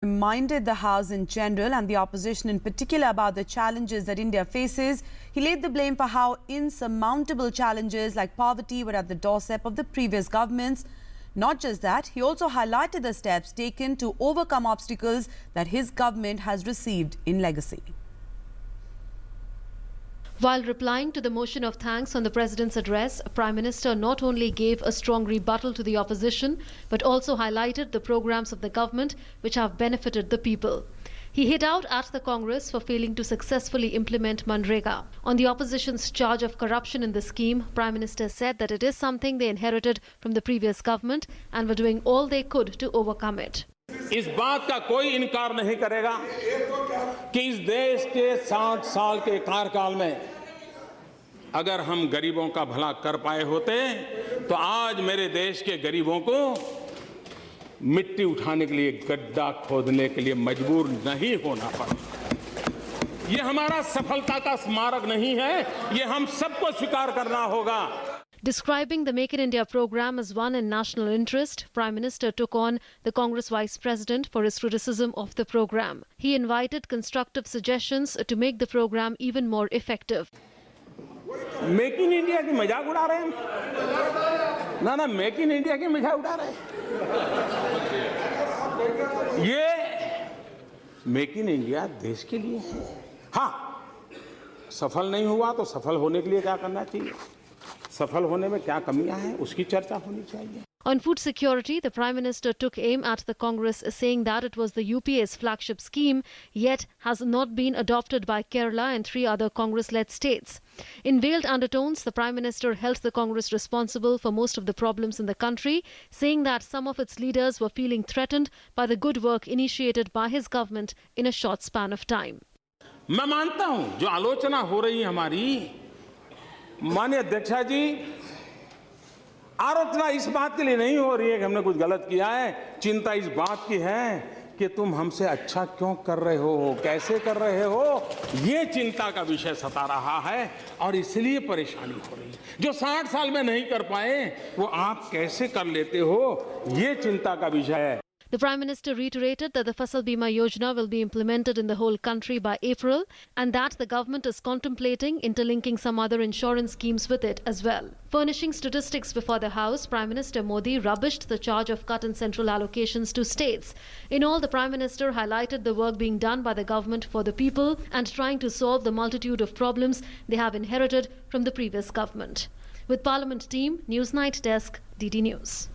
Reminded the House in general and the opposition in particular about the challenges that India faces. He laid the blame for how insurmountable challenges like poverty were at the doorstep of the previous governments. Not just that, he also highlighted the steps taken to overcome obstacles that his government has received in legacy. While replying to the motion of thanks on the President's address, Prime Minister not only gave a strong rebuttal to the opposition, but also highlighted the programs of the government which have benefited the people. He hit out at the Congress for failing to successfully implement Manrega. On the opposition's charge of corruption in the scheme, Prime Minister said that it is something they inherited from the previous government and were doing all they could to overcome it. इस बात का कोई इनकार नहीं करेगा कि इस देश के 60 साल के कार्यकाल में अगर हम गरीबों का भला कर पाए होते तो आज मेरे देश के गरीबों को मिट्टी उठाने के लिए गड्ढा खोदने के लिए मजबूर नहीं होना पड़ा। ये हमारा सफलता का स्मारक नहीं है, ये हम सबको स्वीकार करना होगा। Describing the Make in India program as one in national interest, Prime Minister took on the Congress Vice President for his criticism of the program. He invited constructive suggestions to make the program even more effective. Make in India की मजाक उड़ा रहे हैं ना make in India की मजाक उड़ा रहे हैं। ये मेक इन इंडिया देश के लिए है। हाँ, सफल नहीं हुआ तो सफल होने के लिए क्या करना चाहिए, सफल होने में क्या कमियां हैं उसकी चर्चा होनी चाहिए। On food security, the Prime Minister took aim at the Congress, saying that it was the UPA's flagship scheme, yet has not been adopted by Kerala and 3 other Congress-led states. In veiled undertones, the Prime Minister held the Congress responsible for most of the problems in the country, saying that some of its leaders were feeling threatened by the good work initiated by his government in a short span of time. मैं मानता हूं जो आलोचना हो रही है हमारी, माननीय अध्यक्षा जी, आलोचना इस बात के लिए नहीं हो रही है कि हमने कुछ गलत किया है, चिंता इस बात की है कि तुम हमसे अच्छा क्यों कर रहे हो, कैसे कर रहे हो, ये चिंता का विषय सता रहा है और इसलिए परेशानी हो रही है। जो 60 साल में नहीं कर पाए वो आप कैसे कर लेते हो, ये चिंता का विषय है। The Prime Minister reiterated that the Fasal Bima Yojana will be implemented in the whole country by April and that the government is contemplating interlinking some other insurance schemes with it as well. Furnishing statistics before the House, Prime Minister Modi rubbished the charge of cut in central allocations to states. In all, the Prime Minister highlighted the work being done by the government for the people and trying to solve the multitude of problems they have inherited from the previous government. With Parliament team, Newsnight Desk, DD News.